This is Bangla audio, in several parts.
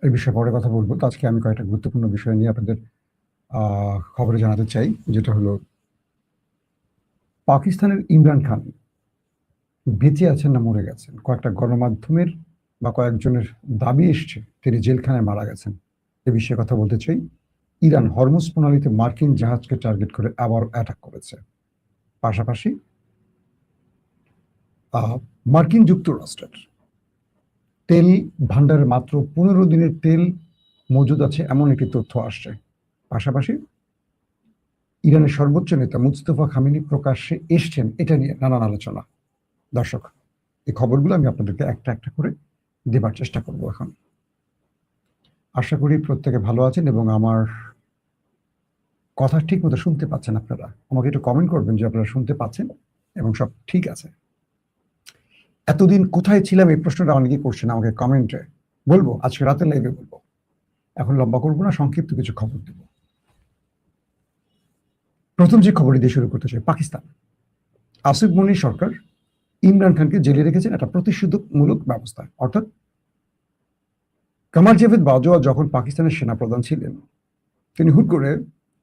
এই বিষয়ে পরে কথা বলবো। তো আজকে আমি কয়েকটা গুরুত্বপূর্ণ বিষয় নিয়ে আপনাদের খবরে জানাতে চাই, যেটা হলো পাকিস্তানের ইমরান খান বেঁচে আছেন না মরে গেছেন। কয়েকটা গণমাধ্যমের বা কয়েকজনের দাবি এসছে তিনি জেলখানায় মারা গেছেন। এ বিষয়ে কথা বলতে চাই। ইরান হরমুজ প্রণালীতে মার্কিন জাহাজকে টার্গেট করে আবার অ্যাটাক করেছে। পাশাপাশি মার্কিন যুক্তরাষ্ট্রের তেল ভান্ডারে মাত্র 15 দিনের তেল মজুদ আছে এমন একটি তথ্য আসছে। পাশাপাশি ইরানের সর্বোচ্চ নেতা মুস্তফা খামেনি প্রকাশ্যে এসছেন, এটা নিয়ে নানান আলোচনা। দর্শক, এই খবরগুলো আমি আপনাদেরকে একটা একটা করে দেবার চেষ্টা করব এখন। আশা করি প্রত্যেকে ভালো আছেন এবং আমার কথা ঠিক মতো শুনতে পাচ্ছেন আপনারা। আমাকে একটু কমেন্ট করবেন যে আপনারা শুনতে পাচ্ছেন এবং সব ঠিক আছে। এতদিন কোথায় ছিলাম এই প্রশ্নটা অনেকেই করছেন আমাকে কমেন্টে। বলবো আজকে রাতে লাইভে বলবো। এখন লম্বা করবো না, সংক্ষিপ্ত কিছু খবর দেব। প্রথম যে খবরটি দিয়ে শুরু করতে চাই, পাকিস্তান। আসিফ মনির সরকার ইমরান খানকে জেলে রেখেছেন একটা প্রতিষেধকমূলক ব্যবস্থা। অর্থাৎ কামাল জাভেদ বাজওয়া যখন পাকিস্তানের সেনাপ্রধান ছিলেন, তিনি হুট করে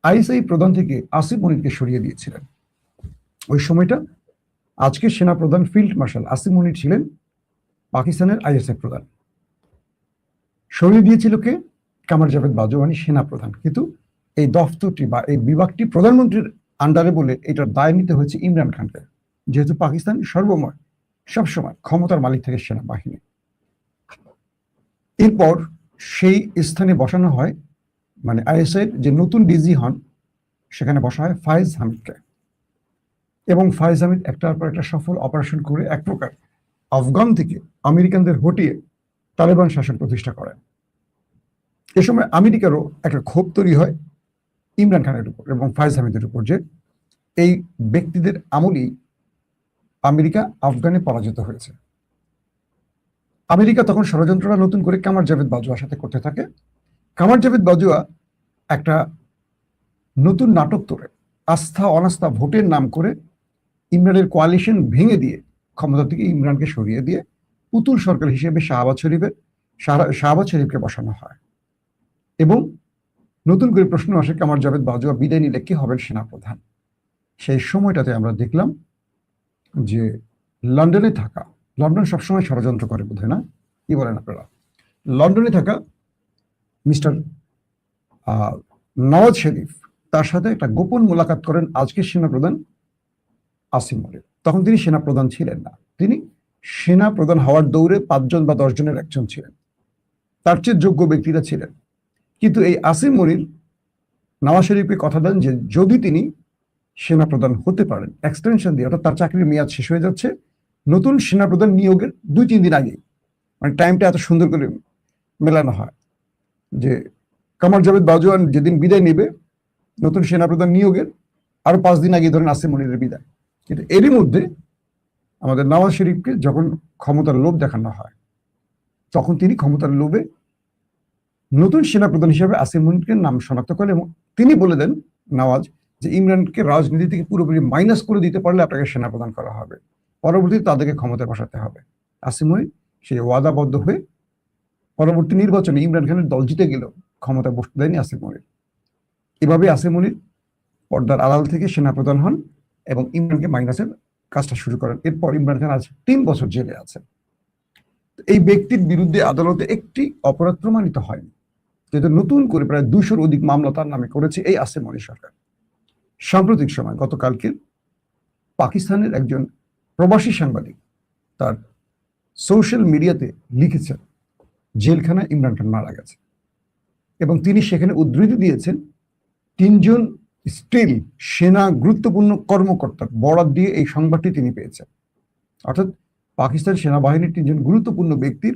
আইএসআই প্রধান থেকে আসিফ মনিরকে সরিয়ে দিয়েছিলেন। ওই সময়টা আজকের সেনাপ্রধান ফিল্ড মার্শাল আসিফ মনির ছিলেন পাকিস্তানের আইএসআই প্রধান। সরিয়ে দিয়েছিল কে? কামাল জাভেদ বাজওয়ানি সেনাপ্রধান। কিন্তু এই দফতরটি বা এই বিভাগটি প্রধানমন্ত্রীর আন্ডারে বলে এটার দায় নিতে হয়েছে ইমরান খানকে, যেহেতু পাকিস্তান সবসময় ক্ষমতার মালিক থেকে সেনাবাহিনী। এরপর সেই স্থানে বসানো হয়, মানে আইএসআই যে নতুন ডিজি হন সেখানে বসা হয় ফায়েজ হামিদকে। এবং ফায়েজ হামিদ একটার পর একটা সফল অপারেশন করে এক প্রকার আফগান থেকে আমেরিকানদের হটিয়ে তালেবান শাসন প্রতিষ্ঠা করেন। এ সময় আমেরিকারও একটা ক্ষোভ তৈরি হয় ইমরান খানের উপর এবং ফায়েজ হামিদের উপর, যে এই ব্যক্তিদের আমলেই আমেরিকা আফগানে পরাজিত হয়েছে। আমেরিকা তখন ষড়যন্ত্রটা নতুন করে কামার জাভেদ বাজওয়ার সাথে করতে থাকে। কামার জাভেদ বাজওয়া একটা নতুন নাটক তোলে, আস্থা অনাস্থা ভোটের নাম করে ইমরানের কোয়ালিশন ভেঙে দিয়ে ক্ষমতা থেকে ইমরানকে সরিয়ে দিয়ে পুতুল সরকার হিসেবে শাহবাজ শরীফকে বসানো হয়। এবং নতুন করে প্রশ্ন আসে, কামার জাভেদ বাজওয়া বিদায় নিলে কে হবেন সেনাপ্রধান। সেই সময়টাতে আমরা দেখলাম যে লন্ডনে থাকা, লন্ডন সবসময় ষড়যন্ত্র করে বোধহয়, না কি বলেন আপনারা? লন্ডনে থাকা মিস্টার নওয়াজ শরীফ তার সাথে একটা গোপন মোলাকাত করেন আজকের সেনাপ্রধান আসিফ মনির। তখন তিনি সেনাপ্রধান ছিলেন না, তিনি সেনাপ্রধান হওয়ার দৌড়ে 5 জন বা 10 জনের একজন ছিলেন, তার চেয়ে যোগ্য ব্যক্তিরা ছিলেন। কিন্তু এই আসিফ মনির নওয়াজ শরীফকে কথা দেন যে যদি তিনি সেনাপ্রধান হতে পারেন এক্সটেনশন দিয়ে, অর্থাৎ তার চাকরির মেয়াদ শেষ হয়ে যাচ্ছে, নতুন সেনাপ্রধান নিয়োগের 2-3 দিন আগেই, মানে টাইমটা এত সুন্দর করে মেলানো হয় যে কামার জাভেদ বাজওয়ান যেদিন বিদায় নেবে নতুন সেনাপ্রধান নিয়োগের আরো 5 দিন আগে ধরেন আসিফ মনিরের বিদায়। কিন্তু এরই মধ্যে আমাদের নওয়াজ শরীফকে যখন ক্ষমতার লোভ দেখানো হয়, তখন তিনি ক্ষমতার লোভে নতুন সেনাপ্রধান হিসেবে আসিফ মনিরকে নাম শনাক্ত করেন এবং তিনি বলে দেন নওয়াজ যে ইমরানকে রাজনীতি থেকে পুরোপুরি মাইনাস করে দিতে পারলে আপনাকে সেনাপ্রধান করা হবে, পরবর্তীতে তাদেরকে ক্ষমতায় বসাতে হবে। আসিফ মনির সেই ওয়াদাবদ্ধ হয়ে পরবর্তী নির্বাচনে ইমরান খানের দল জিতে গেল, ক্ষমতায় বসতে দেয়নি আসিফ মনির। এভাবে আসিফ মনির পর্দার আড়াল থেকে সেনাপ্রধান হন এবং ইমরানকে মাইনাসের কাজটা শুরু করেন। এরপর ইমরান খান আজ 3 বছর জেলে আছেন। এই ব্যক্তির বিরুদ্ধে আদালতে একটি অপরাধ প্রমাণিত হয়নি, যেহেতু নতুন করে প্রায় 200-র অধিক মামলা তার নামে করেছে এই আসিফ মনির সরকার। সাম্প্রতিক সময় গতকালকে পাকিস্তানের একজন প্রবাসী সাংবাদিক তার সোশ্যাল মিডিয়াতে লিখেছেন জেলখানায় ইমরান খান মারা গেছে এবং তিনি সেখানে উদ্ধৃতি দিয়েছেন 3 জন স্টিল সেনা গুরুত্বপূর্ণ কর্মকর্তার বরাত দিয়ে এই সংবাদটি তিনি পেয়েছেন। অর্থাৎ পাকিস্তান সেনাবাহিনীর 3 জন গুরুত্বপূর্ণ ব্যক্তির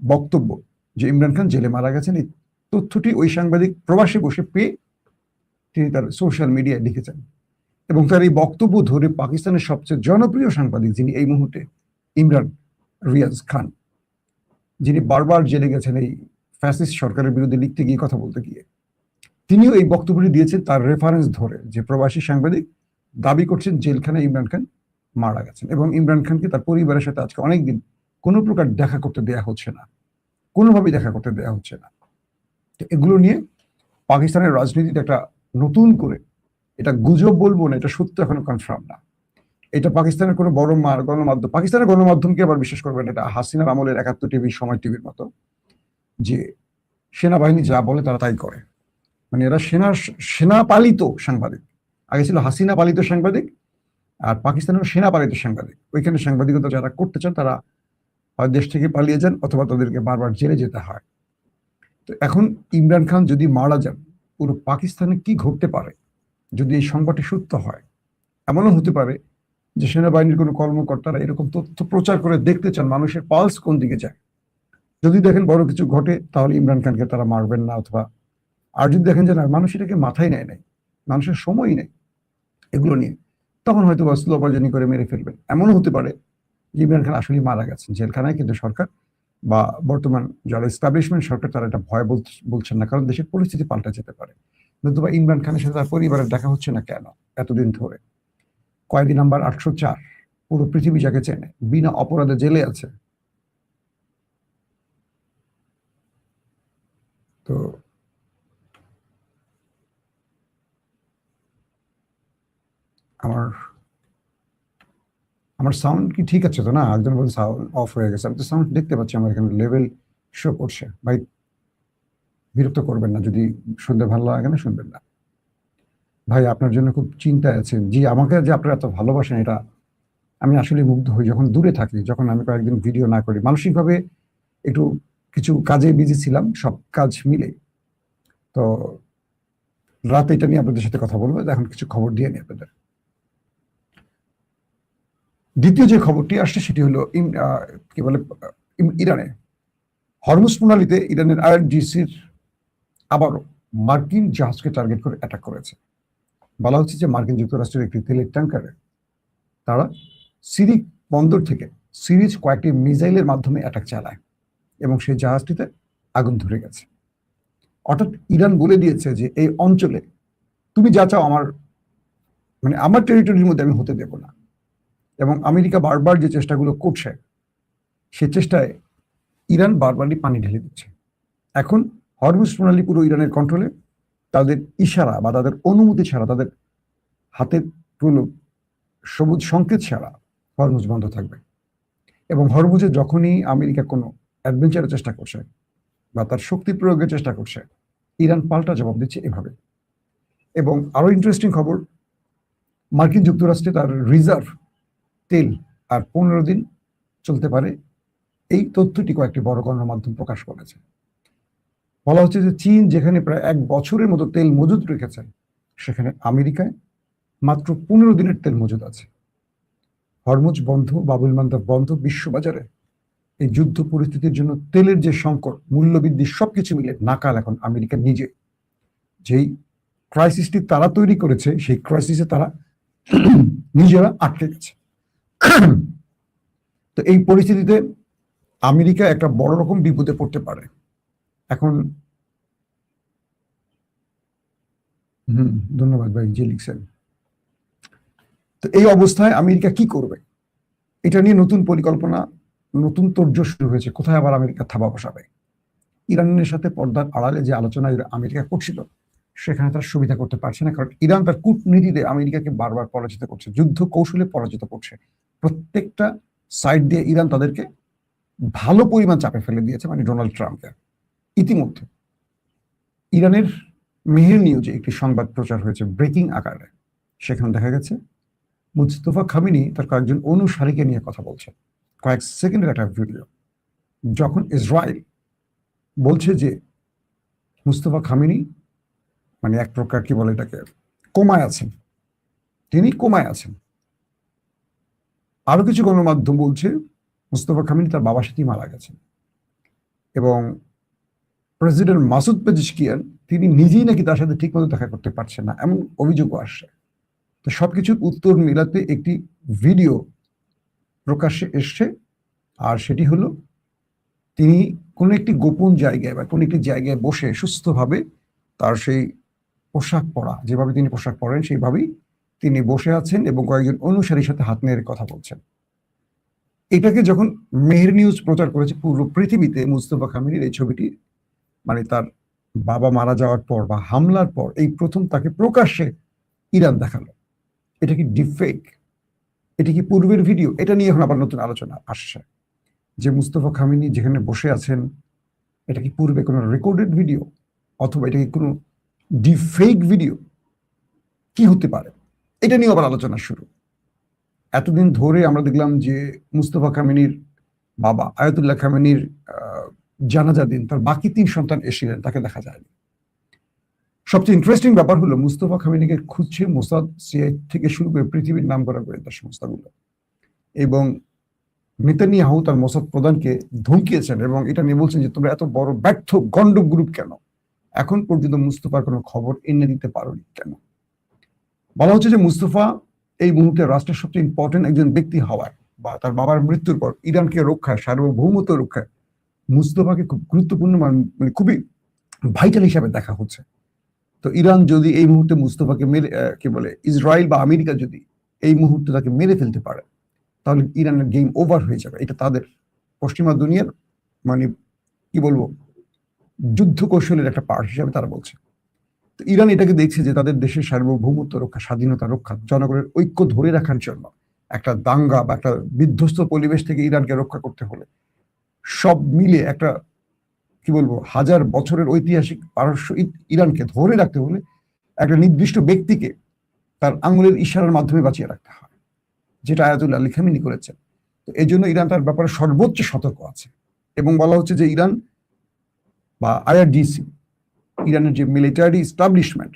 বক্তব্য যে ইমরান খান জেলে মারা গেছেন, এই তথ্যটি ওই সাংবাদিক প্রবাসে বসে পেয়ে তিনি তার সোশ্যাল মিডিয়ায় লিখেছেন। এবং তার এই বক্তব্য ধরে পাকিস্তানের সবচেয়ে জনপ্রিয় সাংবাদিক যিনি এই মুহূর্তে, ইমরান রিয়াজ খান, যিনি বারবার জেলে গেছেন এই ফ্যাসিস্ট সরকারের বিরুদ্ধে লিখতে গিয়ে, কথা বলতে গিয়ে, তিনিও এই বক্তব্যটি দিয়েছেন তার রেফারেন্স ধরে, যে প্রবাসী সাংবাদিক দাবি করছেন জেলখানায় ইমরান খান মারা গেছেন এবং ইমরান খানকে তার পরিবারের সাথে আজকে অনেকদিন কোনো প্রকার দেখা করতে দেয়া হচ্ছে না, কোনোভাবেই দেখা করতে দেয়া হচ্ছে না। এগুলো নিয়ে পাকিস্তানের রাজনীতিতে একটা নতুন করে, এটা গুজব বলবো না, এটা সত্য এখনো কনফার্ম না, এটা পাকিস্তানের কোনো বড় গণমাধ্যম, পাকিস্তানের গণমাধ্যমকে আবার বিশ্বাস করবেন, এটা হাসিনার আমলের 71 টিভি, সময় টিভির মতো, যে সেনাবাহিনী যা বলে তারা তাই করে। মানে এরা সেনা পালিত সাংবাদিক। আগে ছিল হাসিনা পালিত সাংবাদিক, আর পাকিস্তানের সেনা পালিত সাংবাদিক। ওইখানে সাংবাদিকতা যারা করতে চান তারা হয় দেশ থেকে পালিয়ে যান অথবা তাদেরকে বারবার জেলে যেতে হয়। তো এখন ইমরান খান যদি মারা যান, পুরো পাকিস্তানে কি ঘটতে পারে যদি এই সংবাদটি সত্য হয়? এমনও হতে পারে যে সেনাবাহিনীর কোনো কর্মকর্তারা এরকম তথ্য প্রচার করে দেখতে চান মানুষের পালস কোন দিকে যায়। যদি দেখেন বড় কিছু ঘটে, তাহলে ইমরান খানকে তারা মারবেন না, অথবা আর যদি দেখেন যে না, মানুষ এটাকে মাথায় নেয় নাই, মানুষের সময়ই নেই এগুলো নিয়ে, তখন হয়তো স্লো বার্জনি করে মেরে ফেলবেন। এমনও হতে পারে যে ইমরান খান আসলে মারা গেছেন জেলখানায়, কিন্তু সরকার বা বর্তমান যারা এস্টাবলিশমেন্ট সরকার তারা এটা ভয় বলছেন না, কারণ দেশের পরিস্থিতি পাল্টা যেতে পারে। নতুবা ইমরান খানের সাথে তার পরিবারের দেখা হচ্ছে না কেন এতদিন ধরে? কয়েদি নাম্বার 804 পুরো পৃথিবী যাকে চেনে, বিনা অপরাধে জেলে আছে। তো আমার আমার সাউন্ড কি ঠিক আছে তো? না, একজন বলছে সাউন্ড অফ হয়ে গেছে। আমি তো সাউন্ড দেখতে পাচ্ছি, আমার এখানে লেভেল শো করছে। ভাই বিরক্ত করবেন না, যদি শুনতে ভালো লাগে না শুনবেন না। ভাই আপনার জন্য খুব চিন্তায় আছে। জি, আমাকে যে আপনারা এত ভালোবাসেন, এটা আমি আসলে মুগ্ধ হই। যখন দূরে থাকি, যখন আমি কয়েকদিন ভিডিও না করি, মানসিকভাবে একটু কিছু কাজে বিজি ছিলাম, সব কাজ মিলে। তো রাতে এটা নিয়ে আপনাদের সাথে কথা বলবো, এখন কিছু খবর দিয়ে নিই আপনাদের। দ্বিতীয় যে খবরটি আসছে সেটি হলো কি বলে, ইরানে হরমুজ প্রণালীতে ইরানের আইআরজিসির আবারও মার্কিন জাহাজকে টার্গেট করে অ্যাটাক করেছে। বলা হচ্ছে যে মার্কিন যুক্তরাষ্ট্রের একটি তেলের ট্যাঙ্কারে তারা সিরিক বন্দর থেকে সিরিজ কয়েকটি মিসাইলের মাধ্যমে অ্যাটাক চালায় এবং সেই জাহাজটিতে আগুন ধরে গেছে। অর্থাৎ ইরান বলে দিয়েছে যে এই অঞ্চলে তুমি যা চাও আমার টেরিটরির মধ্যে আমি হতে দেব না। এবং আমেরিকা বারবার যে চেষ্টাগুলো করছে, সে চেষ্টায় ইরান বারবারই পানি ঢেলে দিচ্ছে। এখন হরমুজ প্রণালী পুরো ইরানের কন্ট্রোলে, তাদের ইশারা বা তাদের অনুমতি ছাড়া, তাদের হাতের কোনো সবুজ সংকেত ছাড়া হরমুজ বন্ধ থাকবে। এবং হরমুজে যখনই আমেরিকা কোনো অ্যাডভেঞ্চারের চেষ্টা করছে বা তার শক্তি প্রয়োগের চেষ্টা করছে, ইরান পাল্টা জবাব দিচ্ছে এভাবে। এবং আরো ইন্টারেস্টিং খবর, মার্কিন যুক্তরাষ্ট্রে তার রিজার্ভ তেল আর 15 দিন চলতে পারে, এই তথ্যটি কয়েকটি বড় গণমাধ্যম প্রকাশ করেছে। বলা হচ্ছে যে চীন যেখানে প্রায় 1 বছরের মতো তেল মজুদ রেখেছে, সেখানে আমেরিকায় মাত্র 15 দিনের তেল মজুদ আছে। হরমুজ বন্ধ, বাবুল মান্দাব বন্ধ, বিশ্ববাজারে এই যুদ্ধ পরিস্থিতির জন্য তেলের যে সংকট, মূল্যবৃদ্ধি, সবকিছু মিলে নাকাল এখন আমেরিকা নিজে। যেই ক্রাইসিসটি তারা তৈরি করেছে, সেই ক্রাইসিসে তারা নিজেরা আটকে গেছে। তো এই পরিস্থিতিতে আমেরিকা একটা বড় রকম বিপদে পড়তে পারে। এখন ধন্যবাদ ভাই যে লিখছেন। তো এই অবস্থায় আমেরিকা কি করবে, এটা নিয়ে নতুন পরিকল্পনা, নতুন তোড়জোড় শুরু হয়েছে। কোথায় আবার আমেরিকা থাবা বসাবে? ইরানের সাথে পর্দার আড়ালে যে আলোচনা আমেরিকা করছিল, সেখানে তার সুবিধা করতে পারছে না, কারণ ইরান তার কূটনীতিতে আমেরিকাকে বারবার পরাজিত করছে, যুদ্ধ কৌশলে পরাজিত করছে। প্রত্যেকটা সাইড দিয়ে ইরান তাদেরকে ভালো পরিমাণ চাপে ফেলে দিয়েছে, মানে ডোনাল্ড ট্রাম্পকে। ইতিমধ্যে ইরানের মেহের নিউজে একটি সংবাদ প্রচার হয়েছে ব্রেকিং আকারে। সেখানে দেখা গেছে মুস্তফা খামেনি তার কয়েকজন অনুসারীকে নিয়ে কথা বলছেন, কয়েক সেকেন্ডের একটা ভিডিও, যখন ইসরায়েল বলছে যে মুস্তফা খামেনি মানে এক প্রকার কি বলে এটাকে, কোমায় আছেন, তিনি কোমায় আছেন। আরো কিছু গণমাধ্যম বলছে মুস্তফা খামেনি তার বাবার সাথেই মারা গেছেন। এবং প্রেসিডেন্ট মাসুদ পেজিশকিয়ান তিনি নিজেই নাকি তার সাথে ঠিকমতো দেখা করতে পারছেন না, এমন অভিযোগও আসছে। তো সবকিছুর উত্তর মিলাতে একটি ভিডিও প্রকাশ্যে এসছে, আর সেটি হলো তিনি কোনো একটি গোপন জায়গায় বা কোনো একটি জায়গায় বসে সুস্থভাবে তার সেই পোশাক পরা, যেভাবে তিনি পোশাক পরেন সেইভাবেই তিনি বসে আছেন এবং কয়েকজন অনুসারীর সাথে হাত নেড়ে কথা বলছেন। এটাকে যখন মেহের নিউজ প্রচার করেছে পুরো পৃথিবীতে, মুস্তফা খামেনির এই ছবিটি মানে তার বাবা মারা যাওয়ার পর বা হামলার পর এই প্রথম তাকে প্রকাশ্যে ইরান দেখালো। এটা কি ডিপফেক? এটা কি পূর্বের ভিডিও? এটা নিয়ে এখন আবার নতুন আলোচনা আসছে যে মুস্তফা খামেনি যেখানে বসে আছেন এটা কি পূর্বে কোনো রেকর্ডেড ভিডিও, অথবা এটা কি কোনো ডিপফেক ভিডিও? কি হতে পারে? এটা নিয়ে আবার আলোচনা শুরু। এতদিন ধরে আমরা দেখলাম যে মুস্তফা খামেনির বাবা আয়াতুল্লাহ খামেনির জানাজা দিন তার বাকি 3 সন্তান এসেছিলেন, তাকে দেখা যায়নি। সবচেয়ে ইন্টারেস্টিং ব্যাপার হলো মুস্তফা খামেনিকে খুঁজছে মোসাদ, সিআই থেকে শুরু করে পৃথিবীর নামকরা গোয়েন্দা সংস্থাগুলো, এবং নেতানিয়াহু তার মোসাদ প্রধানকে ধমকিয়েছেন এবং এটা নিয়ে বলছেন যে তোমরা এত বড় ব্যর্থ গন্ডক গ্রুপ কেন এখন পর্যন্ত মুস্তফার কোনো খবর এনে দিতে পারোনি কেন? বলা হচ্ছে যে মুস্তফা এই মুহূর্তে রাষ্ট্রের সবচেয়ে ইম্পর্টেন্ট একজন ব্যক্তি হওয়ার বা তার বাবার মৃত্যুর পর ইরানকে রক্ষায়, সার্বভৌমত্ব রক্ষায় মুস্তফাকে খুব গুরুত্বপূর্ণ মানে খুবই ভাইটাল হিসাবে দেখা হচ্ছে। তো ইরান যদি এই মুহূর্তে মুস্তফাকে মেরে কি বলে ইসরায়েল বা আমেরিকা যদি এই মুহূর্তে তাকে মেরে ফেলতে পারে তাহলে ইরানের গেম ওভার হয়ে যাবে। এটা তাদের পশ্চিমা দুনিয়ার মানে কি বলবো যুদ্ধ কৌশলের একটা পার্ট হিসাবে তারা বলছে। তো ইরান এটাকে দেখছে যে তাদের দেশের সার্বভৌমত্ব রক্ষা, স্বাধীনতা রক্ষা, জনগণের ঐক্য ধরে রাখার জন্য একটা দাঙ্গা বা একটা বিধ্বস্ত পরিবেশ থেকে ইরানকে রক্ষা করতে হলে সব মিলে একটা কি বলবো 1000 বছরের ঐতিহাসিক পারস্য ইরানকে ধরে রাখতে হলে একটা নির্দিষ্ট ব্যক্তিকে তার আঙুলের ইশারার মাধ্যমে বাঁচিয়ে রাখতে হয়, যেটা আয়াতুল্লাহ আলী খামেনি করেছেন। তো এই জন্য ইরান তার ব্যাপারে সর্বোচ্চ সতর্ক আছে এবং বলা হচ্ছে যে ইরান বা আইআরজিসি, ইরানের যে মিলিটারি এস্টাবলিশমেন্ট,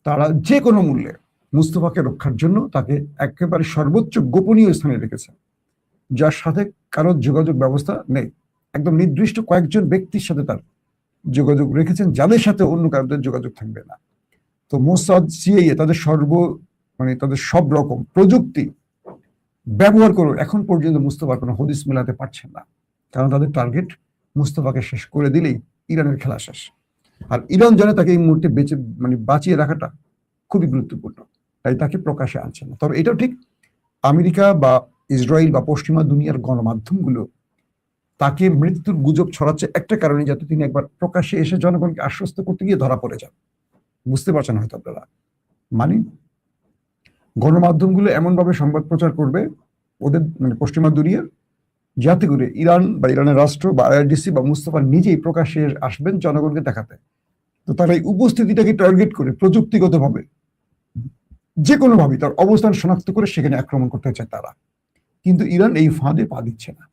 তারা যে কোনো মূল্যে মুস্তফাকে রক্ষার জন্য তাকে একেবারে সর্বোচ্চ গোপনীয় স্থানে রেখেছে, যার সাথে কারো যোগাযোগ ব্যবস্থা নেই। একদম নির্দিষ্ট কয়েকজন ব্যক্তির সাথে তার যোগাযোগ রেখেছেন, যাদের সাথে অন্য কারোদের যোগাযোগ থাকবে না। তো মোসাদ, সিআইএ তাদের তাদের সব রকম প্রযুক্তি ব্যবহার করে এখন পর্যন্ত মুস্তফার কোনো হদিস মেলাতে পারছেন না, কারণ তাদের টার্গেট মুস্তফাকে শেষ করে দিলেই ইরানের খেলা শেষ। আর ইরান জানে তাকে এই মুহূর্তে বাঁচিয়ে রাখাটা খুবই গুরুত্বপূর্ণ, তাই তাকে প্রকাশে আনছে না। তবে এটাও ঠিক, আমেরিকা বা ইসরায়েল বা পশ্চিমা দুনিয়ার গণমাধ্যমগুলো তাকে মৃত্যুর গুজব ছড়াচ্ছে একটা কারণে, যাতে তিনি একবার প্রকাশ্যে এসে জনগণকে আশ্বস্ত করতে গিয়ে ধরা পড়ে যান। বুঝতে পারছেন হয়তো আপনারা, মানে গণমাধ্যমগুলো এমন ভাবে সংবাদ প্রচার করবে ওদের পশ্চিমা দুনিয়ার, যাতে করে ইরান বা ইরানের রাষ্ট্র বা আইআরডিসি বা মুস্তফা নিজেই প্রকাশ্যে আসবেন জনগণকে দেখাতে। তো তারা এই উপস্থিতিটাকে টার্গেট করে প্রযুক্তিগতভাবে যে কোনোভাবে তার অবস্থান শনাক্ত করে সেখানে আক্রমণ করতে চায় তারা, কিন্তু ইরান এই ফাঁদে পা দিচ্ছে না।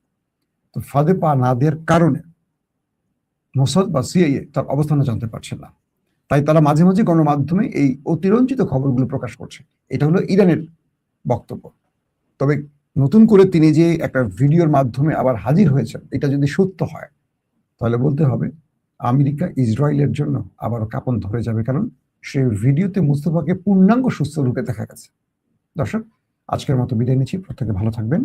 তো ফাঁদে পা না দেওয়ার কারণে মোসাদ বা সিআইএ তার অবস্থান জানতে পারছে না, তাই তারা মাঝে মাঝে গণমাধ্যমে এই অতিরঞ্জিত খবরগুলো প্রকাশ করছে। এটা হলো ইরানের বক্তব্য। তবে নতুন করে তিনি যে একটা ভিডিওর মাধ্যমে আবার হাজির হয়েছেন, এটা যদি সত্য হয় তাহলে বলতে হবে আমেরিকা ইসরায়েলের জন্য আবারও কাঁপন ধরে যাবে, কারণ সেই ভিডিওতে মুস্তফাকে পূর্ণাঙ্গ সুস্থ রূপে দেখা গেছে। দর্শক, আজকের মতো বিদায় নিচ্ছি। প্রত্যেকে ভালো থাকবেন।